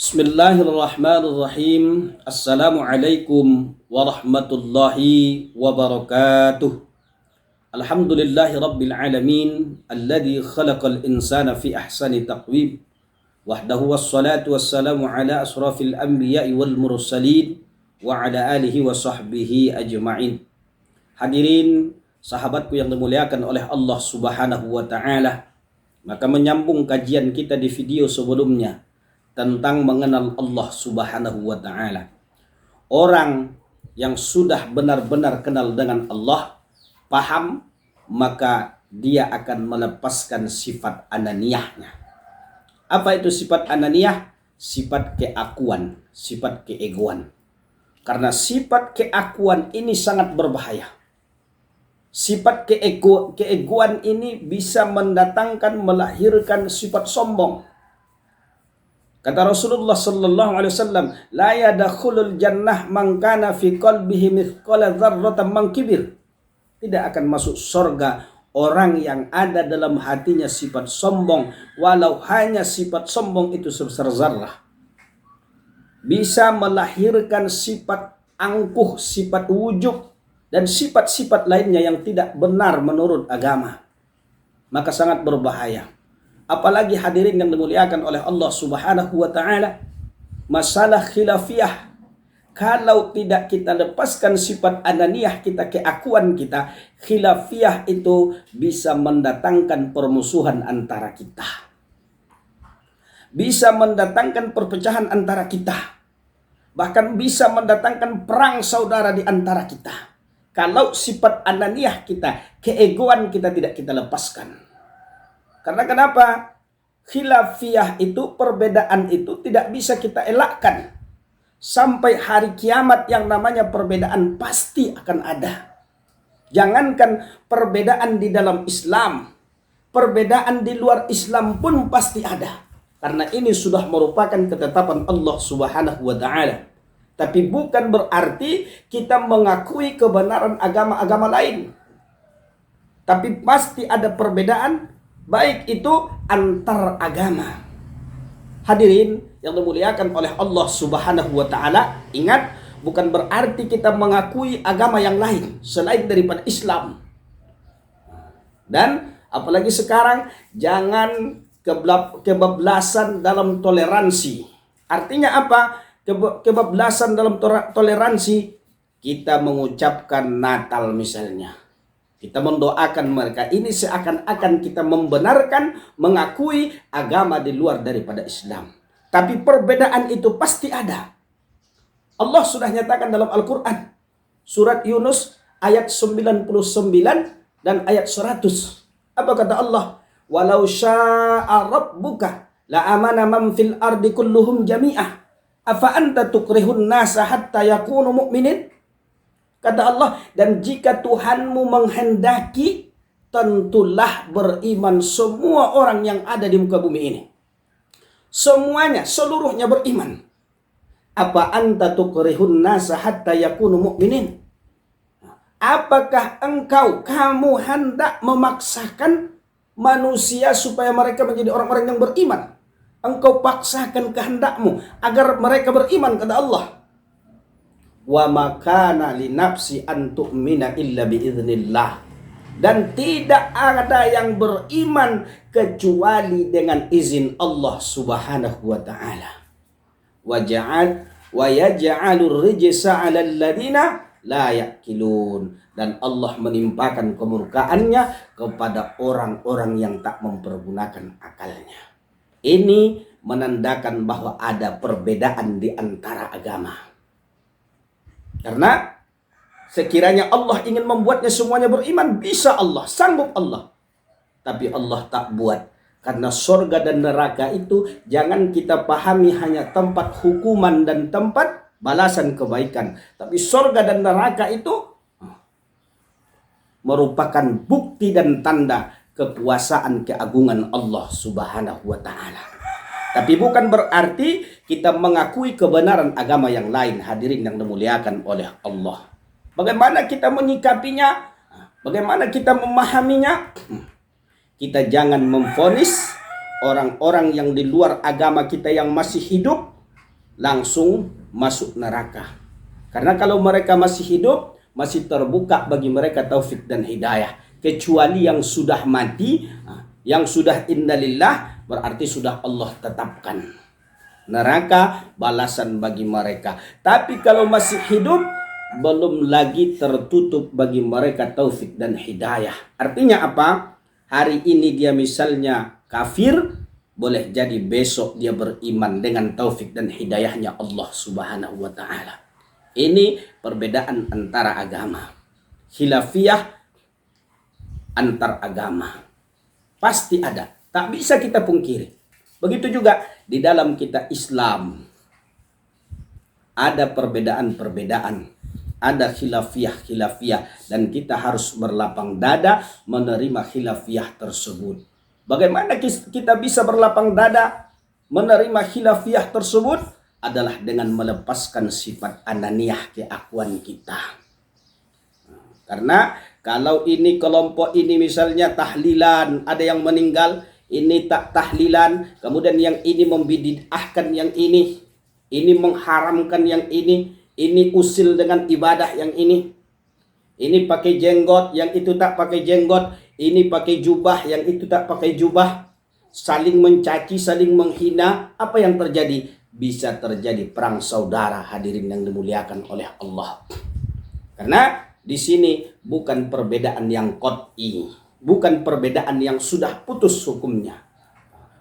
Bismillahirrahmanirrahim. Assalamualaikum warahmatullahi wabarakatuh. Alhamdulillahi rabbil alamin alladzi khalaqal insana fi ahsani taqwim. Wahdahu wassalatu wassalamu ala asrafil anbiya'i wal mursalin wa ala alihi wa sahbihi ajma'in. Hadirin sahabatku yang dimuliakan oleh Allah Subhanahu wa taala. Maka menyambung kajian kita di video sebelumnya tentang mengenal Allah Subhanahu wa taala. Orang yang sudah benar-benar kenal dengan Allah, paham, maka dia akan melepaskan sifat ananiyahnya. Apa itu sifat ananiyah? Sifat keakuan, sifat keegoan. Karena sifat keakuan ini sangat berbahaya. Sifat keegoan ini bisa melahirkan sifat sombong. Kata Rasulullah sallallahu alaihi wasallam, la yadkhulul jannah man kana fi qalbihi mithqala dzarratin min kibir. Tidak akan masuk surga orang yang ada dalam hatinya sifat sombong, walau hanya sifat sombong itu sebesar zarrah. Bisa melahirkan sifat angkuh, sifat wujud, dan sifat-sifat lainnya yang tidak benar menurut agama. Maka sangat berbahaya. Apalagi hadirin yang dimuliakan oleh Allah Subhanahu wa taala, masalah khilafiyah. Kalau tidak kita lepaskan sifat ananiyah kita, keakuan kita, khilafiyah itu bisa mendatangkan permusuhan antara kita. Bisa mendatangkan perpecahan antara kita. Bahkan bisa mendatangkan perang saudara di antara kita. Kalau sifat ananiyah kita, keegoan kita tidak kita lepaskan. Karena kenapa? Khilafiyah itu, perbedaan itu tidak bisa kita elakkan. Sampai hari kiamat yang namanya perbedaan pasti akan ada. Jangankan perbedaan di dalam Islam, perbedaan di luar Islam pun pasti ada. Karena ini sudah merupakan ketetapan Allah Subhanahu wa taala. Tapi bukan berarti kita mengakui kebenaran agama-agama lain. Tapi pasti ada perbedaan, baik itu antar agama. Hadirin yang dimuliakan oleh Allah Subhanahu wa taala, ingat, bukan berarti kita mengakui agama yang lain selain daripada Islam. Dan apalagi sekarang, jangan kebablasan dalam toleransi. Artinya apa? Kebablasan dalam toleransi, kita mengucapkan Natal misalnya. Kita mendoakan mereka. Ini seakan-akan kita membenarkan, mengakui agama di luar daripada Islam. Tapi perbedaan itu pasti ada. Allah sudah nyatakan dalam Al-Quran. Surat Yunus ayat 99 dan ayat 100. Apa kata Allah? Walau sya'a rabbuka la'amana man fil ardi kulluhum jami'ah. Afa anta tukrihun nasa hatta yakunu mu'minin? Kata Allah, dan jika Tuhanmu menghendaki, tentulah beriman semua orang yang ada di muka bumi ini. Semuanya, seluruhnya beriman. Apa anta tukrihun nasa hatta yakunu mu'minin? Apakah kamu hendak memaksakan manusia supaya mereka menjadi orang-orang yang beriman? Engkau paksakan kehendakmu agar mereka beriman, kata Allah. Wa makana li nafsi an tu'mina illa biiznillah. Dan tidak ada yang beriman kecuali dengan izin Allah Subhanahu wa taala. Wa yaj'alur rijsa 'alal ladina la ya'qilun. Dan Allah menimpakan kemurkaannya kepada orang-orang yang tak mempergunakan akalnya. Ini menandakan bahwa ada perbedaan di antara agama. Karena sekiranya Allah ingin membuatnya semuanya beriman, bisa Allah, sanggup Allah. Tapi Allah tak buat. Karena surga dan neraka itu jangan kita pahami hanya tempat hukuman dan tempat balasan kebaikan. Tapi surga dan neraka itu merupakan bukti dan tanda kekuasaan keagungan Allah Subhanahu wa taala. Tapi bukan berarti kita mengakui kebenaran agama yang lain, hadirin yang dimuliakan oleh Allah. Bagaimana kita menyikapinya? Bagaimana kita memahaminya? Kita jangan memvonis orang-orang yang di luar agama kita yang masih hidup langsung masuk neraka. Karena kalau mereka masih hidup, masih terbuka bagi mereka taufik dan hidayah. Kecuali yang sudah mati, yang sudah innalillah, berarti sudah Allah tetapkan neraka balasan bagi mereka. Tapi kalau masih hidup, belum lagi tertutup bagi mereka taufik dan hidayah. Artinya apa? Hari ini dia misalnya kafir, boleh jadi besok dia beriman dengan taufik dan hidayahnya Allah Subhanahu wa taala. Ini perbedaan antara agama. Khilafiyah antar agama pasti ada, tak bisa kita pungkiri. Begitu juga di dalam kita Islam ada perbedaan-perbedaan, ada khilafiyah, dan kita harus berlapang dada menerima khilafiyah tersebut. Bagaimana kita bisa berlapang dada menerima khilafiyah tersebut? Adalah dengan melepaskan sifat ananiyah, keakuan kita. Karena kalau ini kelompok ini misalnya tahlilan, ada yang meninggal, ini tak tahlilan, kemudian yang ini membid'ahkan yang ini mengharamkan yang ini usil dengan ibadah yang ini pakai jenggot, yang itu tak pakai jenggot, ini pakai jubah, yang itu tak pakai jubah, saling mencaci, saling menghina, apa yang terjadi? Bisa terjadi perang saudara, hadirin yang dimuliakan oleh Allah. Karena di sini bukan perbedaan yang qat'i, bukan perbedaan yang sudah putus hukumnya.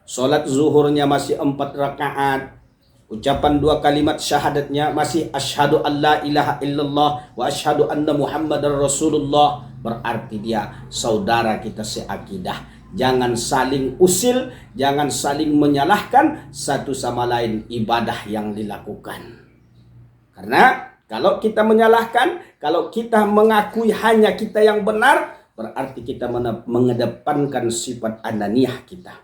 Salat zuhurnya masih 4 rakaat, ucapan 2 kalimat syahadatnya masih asyhadu alla ilaha illallah wa asyhadu anna muhammadar rasulullah, berarti dia saudara kita seakidah. Jangan saling usil, jangan saling menyalahkan satu sama lain ibadah yang dilakukan. Karena kalau kita menyalahkan, kalau kita mengakui hanya kita yang benar, berarti kita mengedepankan sifat ananiyah kita,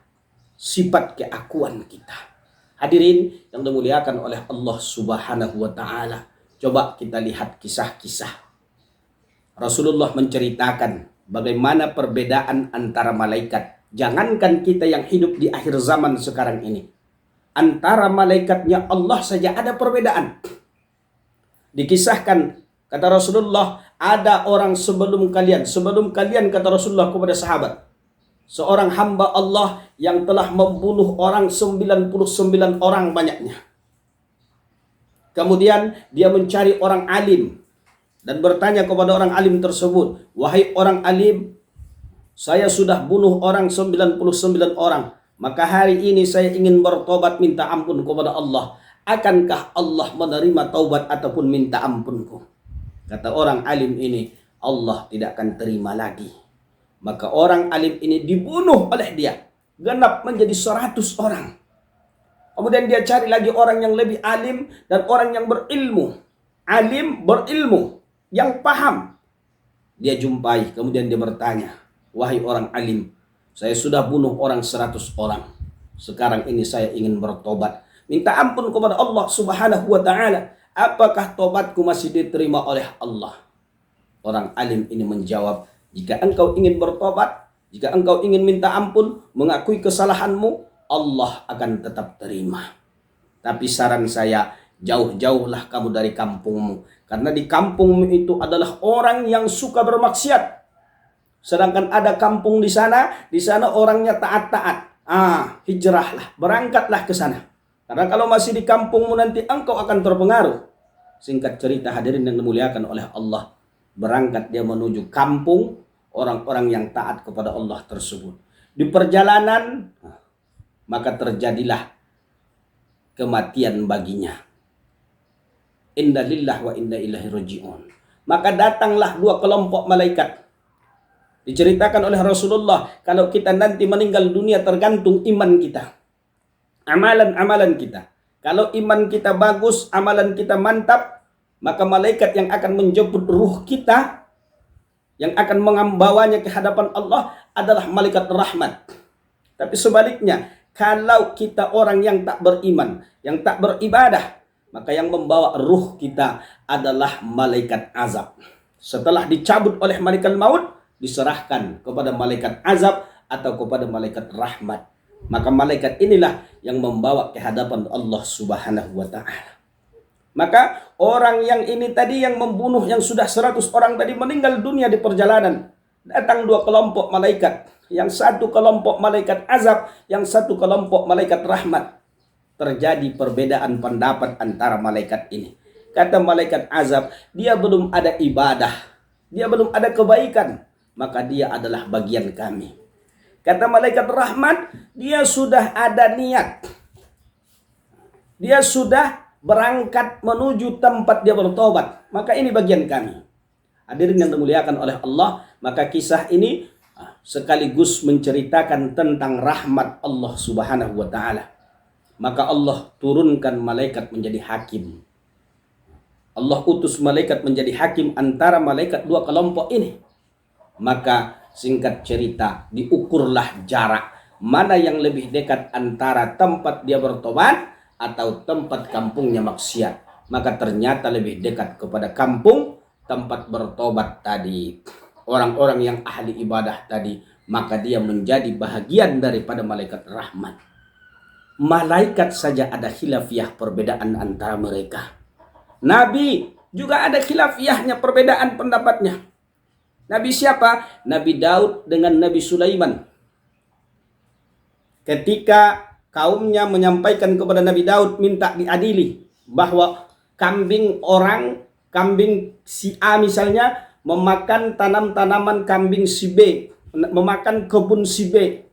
sifat keakuan kita. Hadirin yang dimuliakan oleh Allah Subhanahu wa taala. Coba kita lihat kisah-kisah. Rasulullah menceritakan bagaimana perbedaan antara malaikat. Jangankan kita yang hidup di akhir zaman sekarang ini. Antara malaikatnya Allah saja ada perbedaan. Dikisahkan, kata Rasulullah, ada orang sebelum kalian kata Rasulullah kepada sahabat, seorang hamba Allah yang telah membunuh orang 99 orang banyaknya. Kemudian dia mencari orang alim dan bertanya kepada orang alim tersebut, wahai orang alim, saya sudah bunuh orang 99 orang, maka hari ini saya ingin bertobat minta ampun kepada Allah. Akankah Allah menerima taubat ataupun minta ampunku? Kata orang alim ini, Allah tidak akan terima lagi. Maka orang alim ini dibunuh oleh dia, genap menjadi 100 orang. Kemudian dia cari lagi orang yang lebih alim dan orang yang berilmu. Alim berilmu, yang paham. Dia jumpai, kemudian dia bertanya, wahai orang alim, saya sudah bunuh orang 100 orang. Sekarang ini saya ingin bertobat, minta ampun kepada Allah Subhanahu wa taala. Apakah tobatku masih diterima oleh Allah? Orang alim ini menjawab, jika engkau ingin bertobat, jika engkau ingin minta ampun, mengakui kesalahanmu, Allah akan tetap terima. Tapi saran saya, jauh-jauhlah kamu dari kampungmu. Karena di kampungmu itu adalah orang yang suka bermaksiat. Sedangkan ada kampung di sana orangnya taat-taat. Hijrahlah, berangkatlah ke sana. Karena kalau masih di kampungmu nanti engkau akan terpengaruh. Singkat cerita, hadirin yang dimuliakan oleh Allah, berangkat dia menuju kampung orang-orang yang taat kepada Allah tersebut. Di perjalanan, maka terjadilah kematian baginya. Inna lillahi wa inna ilaihi raji'un. Maka datanglah 2 kelompok malaikat. Diceritakan oleh Rasulullah, kalau kita nanti meninggal dunia tergantung iman kita, amalan-amalan kita. Kalau iman kita bagus, amalan kita mantap, maka malaikat yang akan menjemput ruh kita, yang akan membawanya ke hadapan Allah adalah malaikat rahmat. Tapi sebaliknya, kalau kita orang yang tak beriman, yang tak beribadah, maka yang membawa ruh kita adalah malaikat azab. Setelah dicabut oleh malaikat maut, diserahkan kepada malaikat azab atau kepada malaikat rahmat. Maka malaikat inilah yang membawa ke hadapan Allah Subhanahu wa taala. Maka orang yang ini tadi yang membunuh yang sudah 100 orang tadi meninggal dunia di perjalanan. Datang dua kelompok malaikat. Yang satu kelompok malaikat azab, yang satu kelompok malaikat rahmat. Terjadi perbedaan pendapat antara malaikat ini. Kata malaikat azab, dia belum ada ibadah. Dia belum ada kebaikan. Maka dia adalah bagian kami. Kata malaikat rahmat, dia sudah ada niat. Dia sudah berangkat menuju tempat dia bertobat. Maka ini bagian kami. Hadirin yang dimuliakan oleh Allah. Maka kisah ini sekaligus menceritakan tentang rahmat Allah Subhanahu wa ta'ala. Maka Allah turunkan malaikat menjadi hakim. Allah utus malaikat menjadi hakim antara malaikat dua kelompok ini. Maka singkat cerita, diukurlah jarak. Mana yang lebih dekat antara tempat dia bertobat atau tempat kampungnya maksiat. Maka ternyata lebih dekat kepada kampung tempat bertobat tadi. Orang-orang yang ahli ibadah tadi. Maka dia menjadi bahagian daripada malaikat rahmat. Malaikat saja ada khilafiyah perbedaan antara mereka. Nabi juga ada khilafiyahnya perbedaan pendapatnya. Nabi siapa? Nabi Daud dengan Nabi Sulaiman. Ketika kaumnya menyampaikan kepada Nabi Daud minta diadili bahwa kambing si A misalnya memakan tanam-tanaman kambing si B, memakan kebun si B.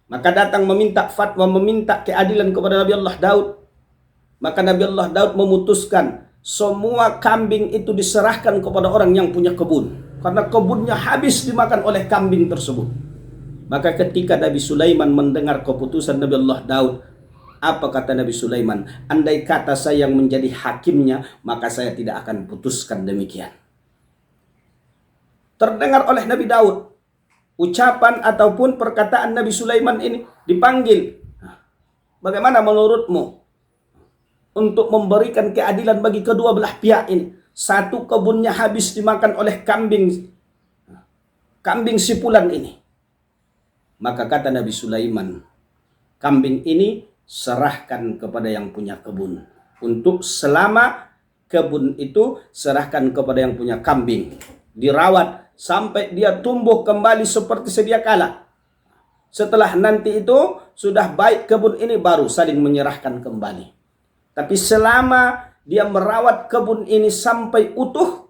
Maka datang meminta fatwa, meminta keadilan kepada Nabi Allah Daud. Maka Nabi Allah Daud memutuskan semua kambing itu diserahkan kepada orang yang punya kebun. Karena kebunnya habis dimakan oleh kambing tersebut. Maka ketika Nabi Sulaiman mendengar keputusan Nabi Allah Daud, apa kata Nabi Sulaiman? Andai kata saya yang menjadi hakimnya, maka saya tidak akan putuskan demikian. Terdengar oleh Nabi Daud ucapan ataupun perkataan Nabi Sulaiman ini, dipanggil. Bagaimana menurutmu untuk memberikan keadilan bagi kedua belah pihak ini? Satu kebunnya habis dimakan oleh kambing sipulan ini. Maka kata Nabi Sulaiman, kambing ini serahkan kepada yang punya kebun. Untuk selama kebun itu serahkan kepada yang punya kambing. Dirawat sampai dia tumbuh kembali seperti sedia kala. Setelah nanti itu sudah baik kebun ini, baru saling menyerahkan kembali. Tapi selama dia merawat kebun ini sampai utuh,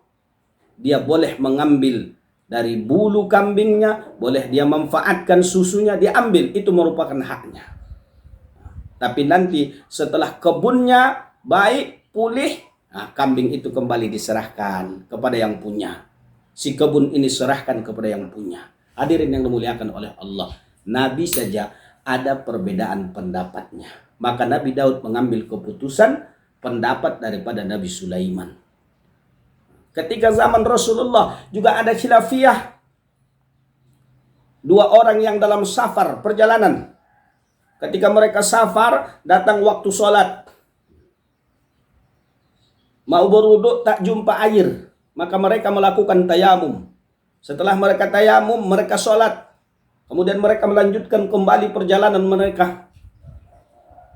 dia boleh mengambil dari bulu kambingnya, boleh dia manfaatkan susunya, dia ambil, itu merupakan haknya. Tapi nanti setelah kebunnya baik, pulih, kambing itu kembali diserahkan kepada yang punya. Si kebun ini serahkan kepada yang punya. Hadirin yang dimuliakan oleh Allah, Nabi saja ada perbedaan pendapatnya. Maka Nabi Daud mengambil keputusan pendapat daripada Nabi Sulaiman. Ketika zaman Rasulullah juga ada khilafiyah. Dua orang yang dalam safar perjalanan. Ketika mereka safar, datang waktu sholat. Mau berwudu tak jumpa air, maka mereka melakukan tayamum. Setelah mereka tayamum, mereka sholat. Kemudian mereka melanjutkan kembali perjalanan mereka.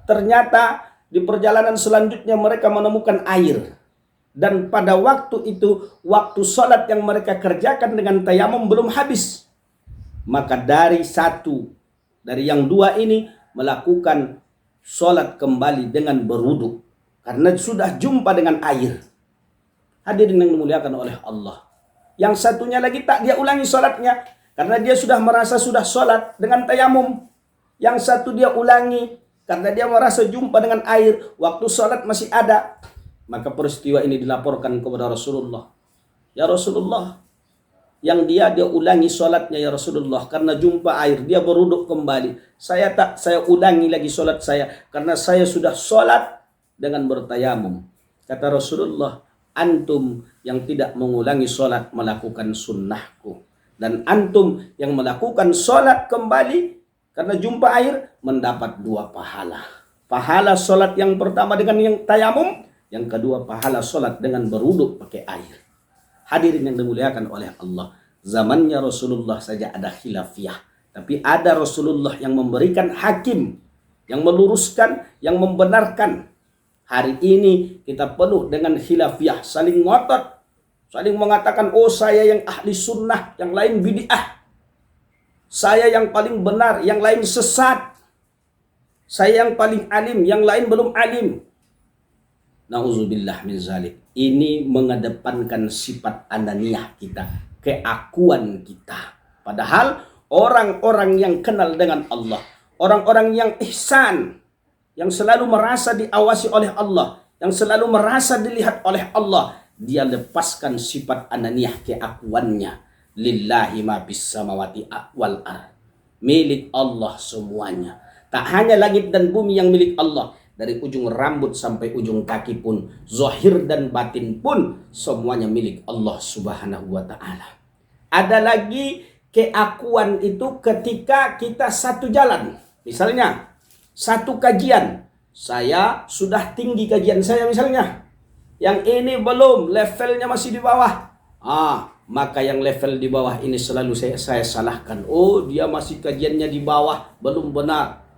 Ternyata di perjalanan selanjutnya mereka menemukan air. Dan pada waktu itu, waktu sholat yang mereka kerjakan dengan tayamum belum habis. Maka dari yang dua ini melakukan sholat kembali dengan berwudu. Karena sudah jumpa dengan air. Hadirin yang dimuliakan oleh Allah. Yang satunya lagi tak dia ulangi sholatnya. Karena dia sudah merasa sudah sholat dengan tayamum. Yang satu dia ulangi. Karena dia merasa jumpa dengan air, waktu sholat masih ada. Maka peristiwa ini dilaporkan kepada Rasulullah. Ya Rasulullah, yang dia ulangi sholatnya ya Rasulullah. Karena jumpa air, dia berwudu kembali. Saya ulangi lagi sholat saya. Karena saya sudah sholat dengan bertayamum. Kata Rasulullah, antum yang tidak mengulangi sholat melakukan sunnahku. Dan antum yang melakukan sholat kembali karena jumpa air, mendapat dua pahala. Pahala sholat yang pertama dengan yang tayamum. Yang kedua pahala sholat dengan berwudu pakai air. Hadirin yang dimuliakan oleh Allah. Zamannya Rasulullah saja ada khilafiyah. Tapi ada Rasulullah yang memberikan hakim, yang meluruskan, yang membenarkan. Hari ini kita penuh dengan khilafiyah, saling ngotot, saling mengatakan, oh saya yang ahli sunnah, yang lain bid'ah. Saya yang paling benar, yang lain sesat. Saya yang paling alim, yang lain belum alim. Nauzubillah min zalik. Ini mengedepankan sifat ananiyah kita, keakuan kita. Padahal orang-orang yang kenal dengan Allah, orang-orang yang ihsan, yang selalu merasa diawasi oleh Allah, yang selalu merasa dilihat oleh Allah, dia lepaskan sifat ananiyah, keakuannya. Lillahi ma bis samawati wal ard. Milik Allah semuanya. Tak hanya langit dan bumi yang milik Allah, dari ujung rambut sampai ujung kaki pun, zahir dan batin pun semuanya milik Allah Subhanahu wa taala. Ada lagi keakuan itu ketika kita satu jalan. Misalnya satu kajian, saya sudah tinggi kajian saya misalnya, yang ini belum, levelnya masih di bawah. Maka yang level di bawah ini selalu saya salahkan. Oh, dia masih kajiannya di bawah, belum benar.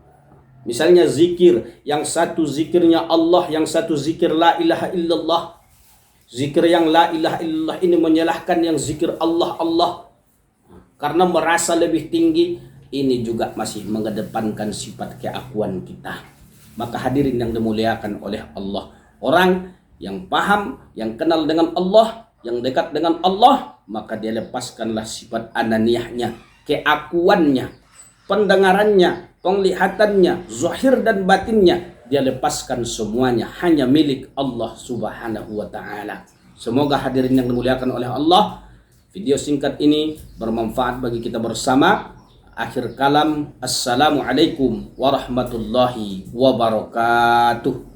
Misalnya zikir, yang satu zikirnya Allah, yang satu zikir la ilaha illallah. Zikir yang la ilaha illallah ini menyalahkan yang zikir Allah karena merasa lebih tinggi. Ini juga masih mengedepankan sifat keakuan kita. Maka hadirin yang dimuliakan oleh Allah, orang yang paham, yang kenal dengan Allah, yang dekat dengan Allah, maka dia lepaskanlah sifat ananiyahnya, keakuannya, pendengarannya, penglihatannya, zahir dan batinnya, dia lepaskan semuanya hanya milik Allah Subhanahu wa taala. Semoga hadirin yang dimuliakan oleh Allah, video singkat ini bermanfaat bagi kita bersama. Akhir kalam, assalamualaikum warahmatullahi wabarakatuh.